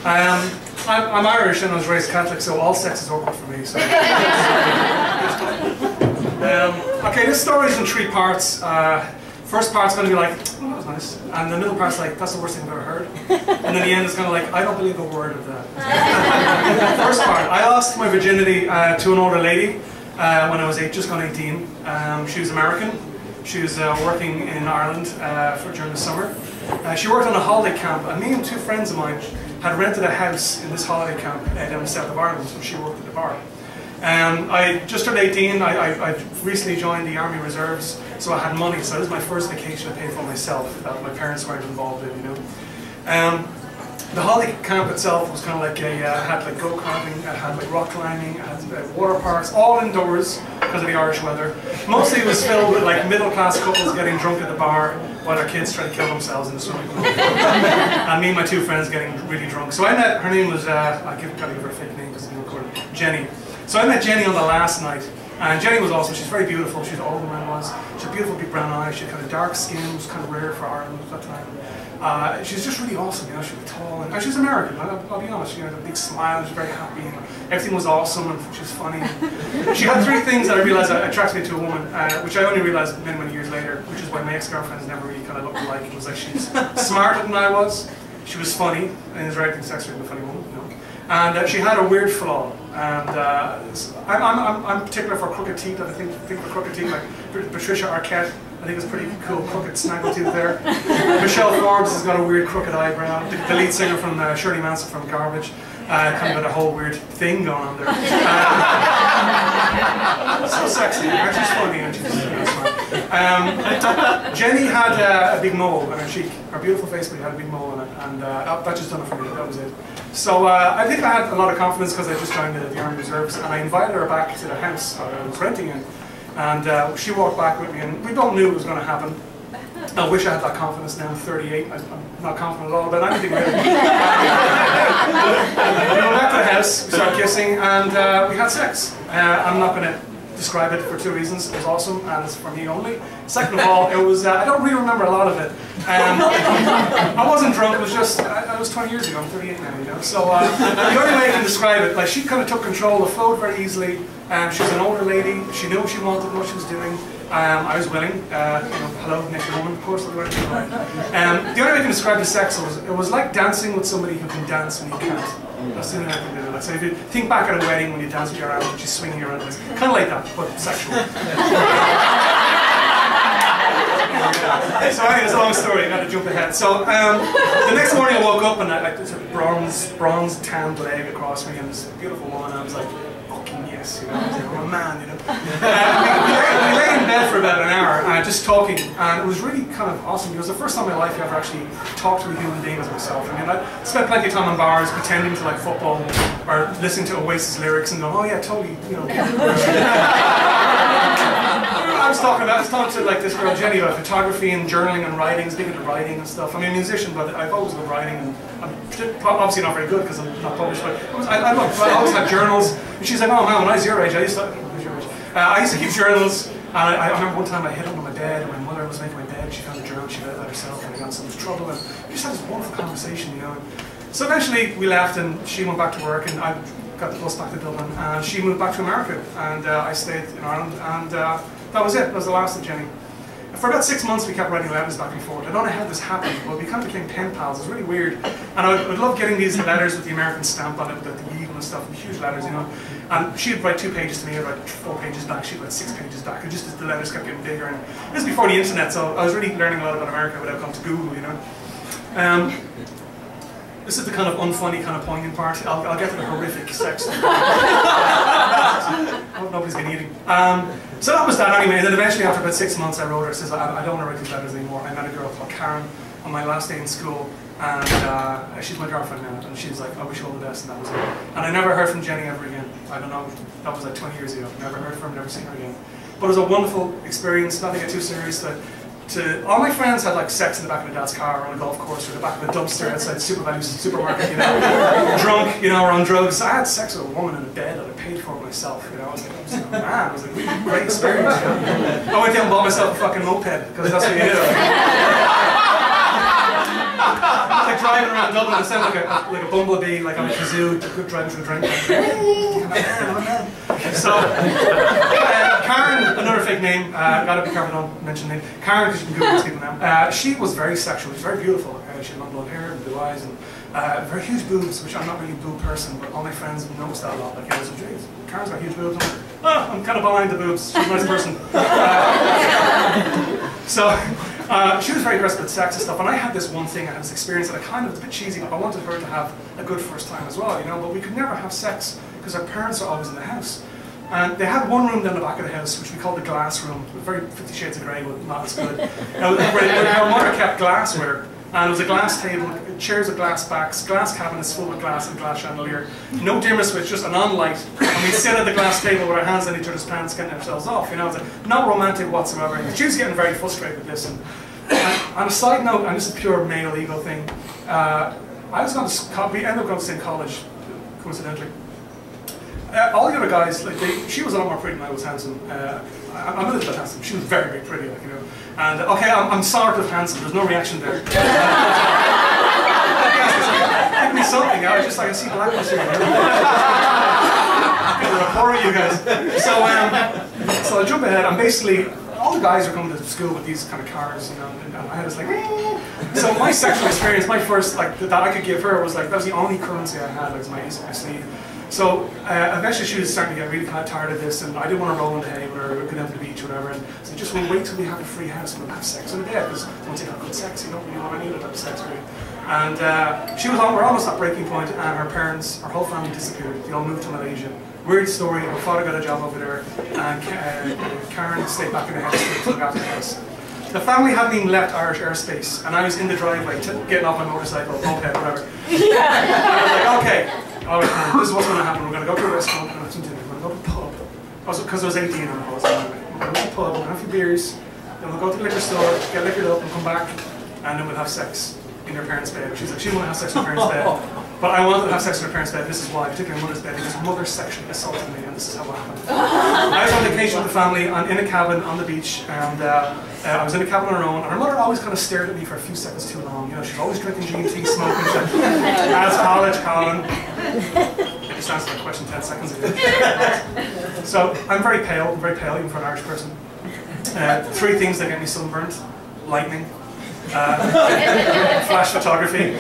I'm Irish and I was raised Catholic, so all sex is awkward for me. So. Okay, this story is in 3 parts. First part's going to be like, oh, that was nice. And the middle part's like, that's the worst thing I've ever heard. And then the end is kind of like, I don't believe a word of that. First part, I lost my virginity to an older lady when I was just gone 18. She was American. She was working in Ireland during the summer. She worked on a holiday camp, and me and 2 friends of mine had rented a house in this holiday camp down the south of Ireland, so she worked at the bar. I just turned 18, I recently joined the Army Reserves, so I had money, so this was my first vacation I paid for myself, that my parents weren't involved in, you know. The holiday camp itself was kind of like it had like go-karting, it had like rock climbing, it had water parks, all indoors because of the Irish weather. Mostly it was filled with like middle-class couples getting drunk at the bar while their kids trying to kill themselves in the swimming pool. And me and my 2 friends getting really drunk. So I met, her name was, gotta give her a fake name because it's recorded, Jenny. So I met Jenny on the last night. And Jenny was awesome. She's very beautiful. She's older than I was. She had beautiful big brown eyes. She had kind of dark skin. It was kind of rare for Ireland at that time. She's just really awesome. You know, she was tall and she was American. I'll be honest. She had a big smile. She was very happy. And everything was awesome and she was funny. She had 3 things that I realized attracted me to a woman, which I only realized many, many years later. Which is why my ex-girlfriends never really kind of looked alike. It was like she's smarter than I was. She was funny, and is very sexually a funny woman. You know. And she had a weird flaw. And I'm particular for crooked teeth. I think for crooked teeth, like Patricia Arquette, I think it's pretty cool crooked snaggletooth there. Michelle Forbes has got a weird crooked eyebrow. The lead singer from Shirley Manson from Garbage kind of got a whole weird thing going on there. So sexy. She's funny and she's smart. Jenny had a big mole on her cheek. Her beautiful face, but had a big mole on it, and that just done it for me. That was it. So I think I had a lot of confidence because I just joined the Army Reserves, and I invited her back to the house I was renting in, and she walked back with me, and we both knew it was going to happen. I wish I had that confidence now. I'm 38. I'm not confident at all about anything really. We went back to the house, we started kissing, and we had sex. I'm not going to describe it for 2 reasons. It was awesome, and it's for me only. Second of all, it was, I don't really remember a lot of it. I wasn't drunk, it was just, I was 20 years ago, I'm 38 now, you know. So the only way I can describe it, like she kind of took control, it flowed very easily. She was an older lady, she knew what she wanted, what she was doing. I was willing, you know, hello, naked woman, of course. The only way I can describe the sex was, it was like dancing with somebody who can dance when you can't. That's the only way I can do it. So if you think back at a wedding when you dance with your aunt and she's swinging your around, it's kind of like that, but sexual. So anyway, it's a long story, I got to jump ahead. So the next morning I woke up and there's a bronze tanned leg across me and this beautiful woman, and I was like, fucking yes, you know, I'm a man, you know. We lay in bed for about an hour just talking, and it was really kind of awesome. It was the first time in my life I ever actually talked to a human being as myself. I mean, I spent plenty of time in bars pretending to like football or listening to Oasis lyrics and going, oh yeah, totally, you know. I was talking to like this girl Jenny about photography and journaling and writing, big into writing and stuff. I mean, I'm a musician, but I've always loved writing, and I'm obviously not very good because I'm not published, but I always had journals. And she's like, oh man, when I was your age, I used to keep journals. And I remember one time I hid under my bed, and my mother was making my bed, she found a journal, she read it out herself, and I got in so much trouble, and we just had this wonderful conversation, you know. So eventually we left, and she went back to work, and I got the bus back to Dublin, and she moved back to America, and I stayed in Ireland, and that was it. That was the last of Jenny. For about 6 months we kept writing letters back and forth. I don't know how this happened, but we kind of became pen pals. It was really weird. And I would love getting these letters with the American stamp on it, with the eagle and stuff, and huge letters, you know. And she'd write 2 pages to me, I'd write 4 pages back, she'd write 6 pages back, and just as the letters kept getting bigger. And this was before the internet, so I was really learning a lot about America without going to Google, you know. This is the kind of unfunny, kind of poignant part. I'll get to the horrific sex. Nobody's been eating. So that was that anyway, and then eventually after about 6 months I wrote her, I says, I don't want to write these letters anymore. I met a girl called Karen on my last day in school, and she's my girlfriend now, and she's like, I wish you all the best, and that was it. And I never heard from Jenny ever again. I don't know, that was like 20 years ago. Never heard from her, never seen her again. But it was a wonderful experience, nothing get too serious. All my friends had like sex in the back of their dad's car or on a golf course or the back of a dumpster outside Super Value's supermarket, you know, drunk, you know, or on drugs. I had sex with a woman in a bed that I paid for myself, you know. I was like, man, it was like a really great experience, you know. I went down and bought myself a fucking moped because that's what you do. Like driving around Dublin, I sound like a bumblebee, like I'm a kazoo, good driving for a drink. So, Karen, another fake name, gotta be careful, don't mention name. Karen, because you can Google these people now. She was very sexual, she was very beautiful. She had long blonde hair and blue eyes and very huge boobs, which I'm not really a boob person, but all my friends noticed that a lot. Like, yeah, so, geez, Karen's got huge boobs. I'm like, oh, I'm kind of behind the boobs. She's a nice person. She was very aggressive with sex and stuff, and I had this one thing, I had this experience that I kind of was a bit cheesy, but I wanted her to have a good first time as well, you know, but we could never have sex because our parents are always in the house. And they had one room down the back of the house, which we called the glass room, very 50 Shades of Grey, but not as good. Where our mother kept glassware. And it was a glass table, chairs with glass backs, glass cabinets full with glass and glass chandelier. No dimmer switch, just an on light. And we'd sit at the glass table with our hands on each other's pants, getting ourselves off. You know, it's like, not romantic whatsoever. She was getting very frustrated with this. And on a side note, and this is pure male ego thing, we ended up going to the same college, coincidentally. All the other guys, like she was a lot more pretty than I was handsome. I'm a little bit handsome. She was very, very pretty, like, you know. And okay, I'm sort of handsome. There's no reaction there. Give me something. I was just like, I see blackness here. Horror, you guys. So I jump ahead. And basically, all the guys are coming to school with these kind of cars, you know. And my head is like, so my sexual experience, my first like that I could give her was like that was the only currency I had. Like, was my ace up my sleeve. So eventually she was starting to get really kind of tired of this, and I didn't want to roll in the hay with her, go down to the beach or whatever, and so just we'll wait till we have a free house and we'll have sex in the bed, because once you have good sex, you don't really want any other sex really. And we're almost at breaking point, and her parents, her whole family disappeared. They all moved to Malaysia. Weird story, her father got a job over there, and Karen stayed back in the house to look after the house. The family hadn't even left Irish airspace, and I was in the driveway getting off my motorcycle, moped, whatever. And I was like, okay. Alright, this is what's going to happen. We're going to go to a restaurant, we're going to have some dinner, we're going to go to the pub. Because I was 18 and I was anyway. We're going to the pub, we're going to have a few beers, then we'll go to the liquor store, get liquored up and come back, and then we'll have sex in her parents' bed. She's like, she didn't want to have sex in her parents' bed. But I wanted to have sex in her parents' bed. This is why, particularly in mother's bed, because mother sexually assaulted me, and this is how it happened. I was on vacation with the family, in a cabin on the beach, and I was in a cabin on her own, and her mother always kind of stared at me for a few seconds too long. You know, she's always drinking G&T, smoking shit. As college, Colin. It just answered the question 10 seconds ago. So, I'm very pale even for an Irish person. 3 things that get me sunburnt: lightning, flash photography,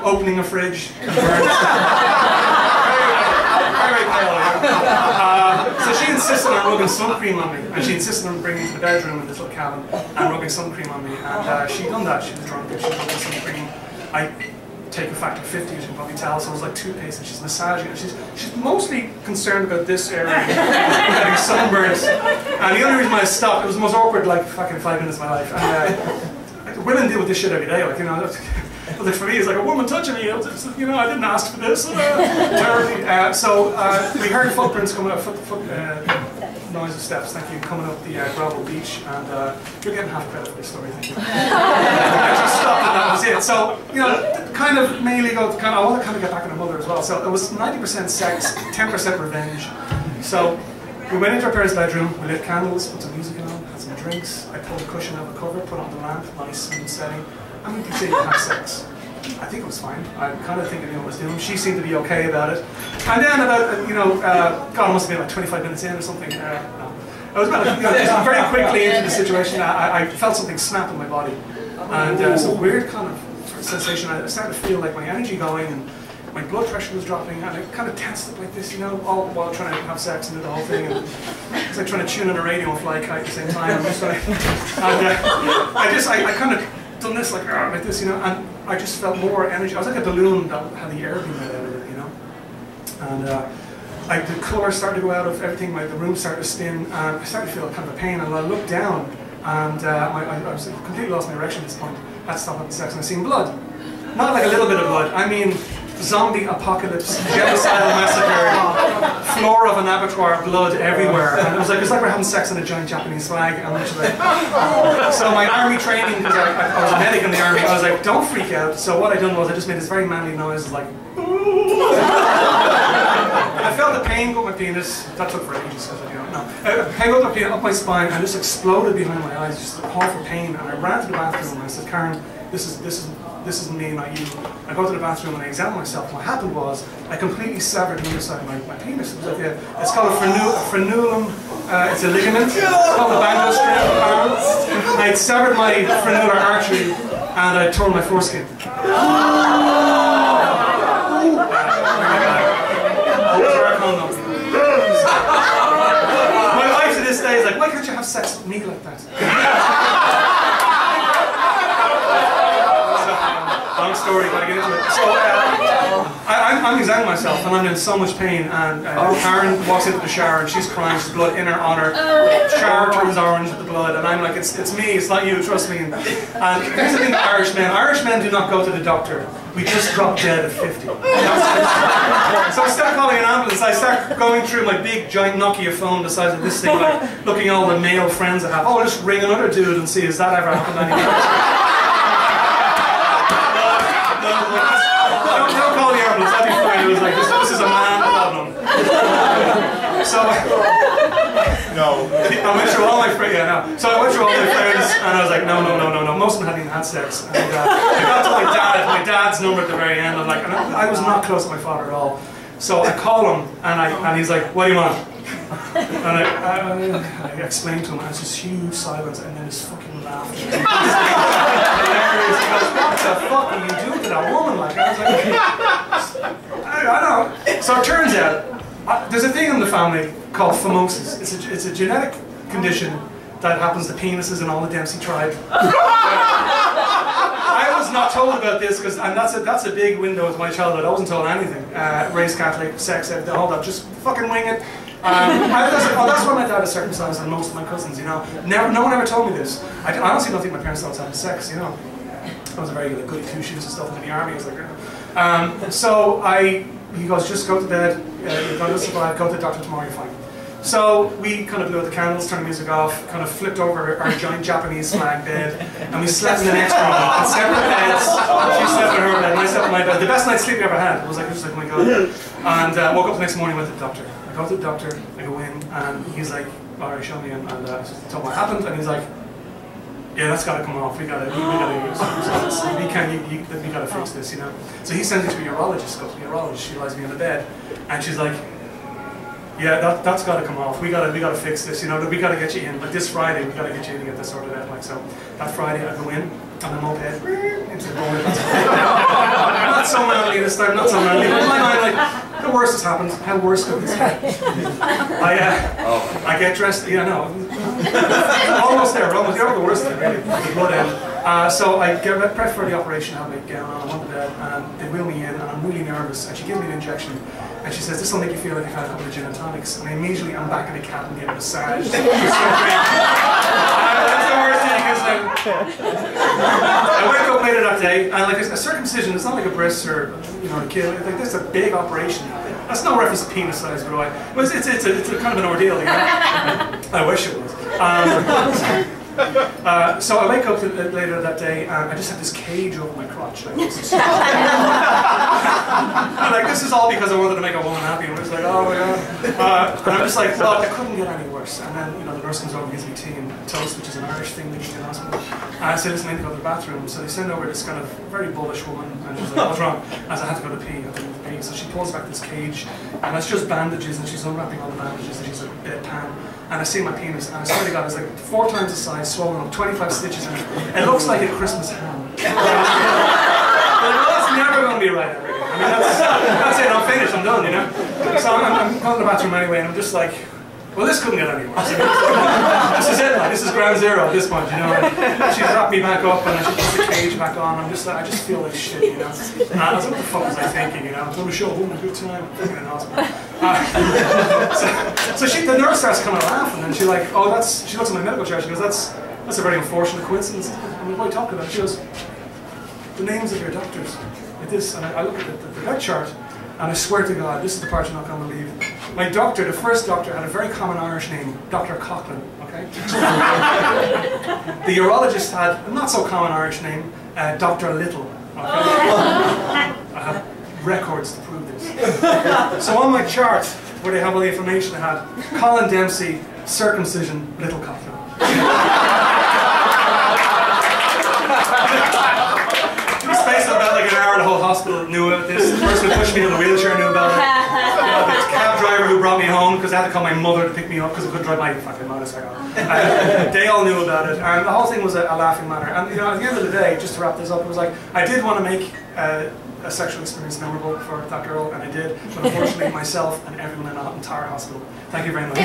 opening a fridge, and burns. Very pale. So she insisted on rubbing sun cream on me, and she insisted on bringing me to the bedroom in this little cabin and rubbing sun cream on me. And she'd done that. She was drunk and she was rubbing sun cream. I take a factor 50, as you can probably tell, so it was like toothpaste, and she's massaging it. She's mostly concerned about this area, getting sunburns. And the only reason why I stopped, it was the most awkward, like, fucking 5 minutes of my life. And women deal with this shit every day, like, you know. But for me, it's like a woman touching me. You know, I didn't ask for this. Terribly. We heard footprints coming up, noise of steps, thank you, coming up the gravel beach, and you're getting half credit for this story, thank you. I just stopped and that was it. So, you know, kind of mainly I want to kind of get back at her mother as well. So it was 90% sex, 10% revenge. So we went into our parents' bedroom, we lit candles, put some music on, had some drinks, I pulled a cushion out of the cover, put it on the lamp, nice smooth setting, and we proceeded to have sex. I think it was fine. I kind of think I knew what I was doing. She seemed to be okay about it. And then about, you know, God, it must have been about 25 minutes in or something. No. I was about, you know, just very quickly into the situation. I felt something snap in my body. And it's a weird kind of sensation. I started to feel like my energy going, and my blood pressure was dropping, and I kind of tensed up like this, you know, all while trying to have sex and do the whole thing. And it's like trying to tune in a radio and fly a kite at the same time. I'm just like, and I kind of done this like this, you know, and I just felt more energy. I was like a balloon that had the air being let out of it, you know. And the colour started to go out of everything. The room started to spin, and I started to feel kind of a pain. And I looked down, and I was completely lost my erection at this point. I had to stop having sex, and I seen blood. Not like a little bit of blood. I mean, zombie apocalypse, genocidal massacre, floor of an abattoir, blood everywhere. And it was like we're having sex on a giant Japanese flag. And like, so my army training, because I was a medic in the army, I was like, don't freak out. So what I done was I just made this very manly noise, like, I felt the pain go up my penis. That took for ages, because you know, no. Pain go up my penis, up my spine, and just exploded behind my eyes, just a call for pain. And I ran to the bathroom and I said, Karen, this is me, not you. I go to the bathroom and I examine myself. And what happened was I completely severed the underside of my penis. It was like it's called a frenulum. It's a ligament. It's called a bangle string. I severed my frenular artery and I tore my foreskin. My wife to this day is like, why can't you have sex with me like that? Long story, but I get into it. So I'm examining myself and I'm in so much pain, and Karen walks into the shower and she's crying, she's blood in her honor. Shower turns orange with the blood, and I'm like, it's me, it's not you, trust me. And here's the thing with Irish men do not go to the doctor. We just drop dead at 50. So instead of calling an ambulance, I start going through my big giant Nokia phone the size of this thing, like looking at all the male friends I have. Oh, I'll just ring another dude and see, has that ever happened to anyone? Don't call the ambulance, I'll be fine. It was like, this is a man problem. So I went through all my friends, So I went through all my friends and I was like, no. Most of them hadn't even had sex. And I got to my dad's number at the very end. I'm like, and I was not close to my father at all. So I call him and he's like, what do you want? And I explained to him, and it's this huge silence, and then this fucking laughter. Hilarious. He goes, what the fuck are you doing to that woman? Like, I was like, I don't know. So it turns out, there's a thing in the family called phimosis. It's a genetic condition that happens to penises in all the Dempsey tribe. I was not told about this, and that's a big window of my childhood. I wasn't told anything. Raised Catholic, sex, everything, all that. Just fucking wing it. That's why my dad is circumcised and most of my cousins, you know. No one ever told me this. I honestly don't think my parents thought I was having sex, you know. I was a very good goody two-shoes and stuff in the army. I was like, so he goes, just go to bed, you're going to survive, go to the doctor tomorrow, you're fine. So we kind of blew out the candles, turned the music off, kind of flipped over our giant Japanese flag bed, and we slept in the next room on separate beds. She slept in her bed, and I slept in my bed. The best night's sleep I ever had. I was like, oh my god. And woke up the next morning, went to the doctor. I go to the doctor, I go in, and he's like, alright, show me, and I told him what happened, and he's like, yeah, that's got to come off. We gotta fix this, you know. So he sends me to a urologist. Goes to a urologist. She lies me on the bed, and she's like, yeah, that's got to come off. We gotta fix this, you know. We gotta get you in. Like this Friday, we gotta get you in to get this sorted out. Like so, that Friday I go in on the moped into the board. Not so manly this time. Not so manly. But in my mind, like the worst has happened. How worse could this get? I get dressed. Yeah, no. Almost there. Almost. You're the worst thing, really. The blood end. So I get prepped for the operation. I have my gown on. I'm on the bed, and they wheel me in, and I'm really nervous. And she gives me an injection. And she says, this will make you feel like you've had a couple of gin and tonics. And immediately I'm back in the cat and getting a massage. That's the worst thing you can say. I wake up later that day, and like a circumcision, it's not like a breast or, you know, a kill. Like, this is a big operation. That's no reference to penis size, by the way. But it's a kind of an ordeal, you know? I wish it was. So I wake up later that day, and I just have this cage over my crotch. Like this. Like, this is all because I wanted to make a woman happy. And I was like, oh my god. And I'm just like, well, it couldn't get any worse. And then, you know, the nurse comes over and gives me tea and toast, which is an Irish thing that you can ask me. And I said, listen, I need to go to the bathroom. So they send over this kind of very bullish woman, and she's like, what's wrong? I said, I had to go to pee. I had to go to pee. So she pulls back this cage, and it's just bandages, and she's unwrapping all the bandages, and she's like, bedpan. And I see my penis, and I swear to God, it's like 4 times the size, swollen up, 25 stitches in it. It looks like a Christmas ham. But that's never going to be right ever again. I mean, that's it, I'm finished, I'm done, you know? So I'm going to the bathroom anyway, and I'm just like, well, this couldn't get any worse. This is it, like, this is ground zero at this point, you know? And she's wrapped me back up, and she puts the cage back on. I'm just like, I just feel like shit, you know? And I was like, what the fuck was I thinking, you know? I'm going to show a woman a good time. I'm fucking in hospital. So the nurse starts kind of laughing, and she's like, oh, she looks at my medical chart, she goes, that's a very unfortunate coincidence. I'm like, what are you talking about? She goes, the names of your doctors, like this, and I look at the bed chart, and I swear to God, this is the part you're not going to believe. My doctor, the first doctor, had a very common Irish name, Dr. Coughlin, okay? The urologist had a not so common Irish name, Dr. Little, okay? I have records to prove this. So on my chart, where they have all the information, I had Colin Dempsey, circumcision, Little Coughlin. whole hospital knew about this. The person who pushed me in the wheelchair knew about it. The cab driver who brought me home, because I had to call my mother to pick me up because I couldn't drive my fucking motorcycle. They all knew about it, and the whole thing was a laughing matter. And you know, at the end of the day, just to wrap this up, it was like, I did want to make a sexual experience memorable for that girl, and I did, but unfortunately myself and everyone in the entire hospital. Thank you very much.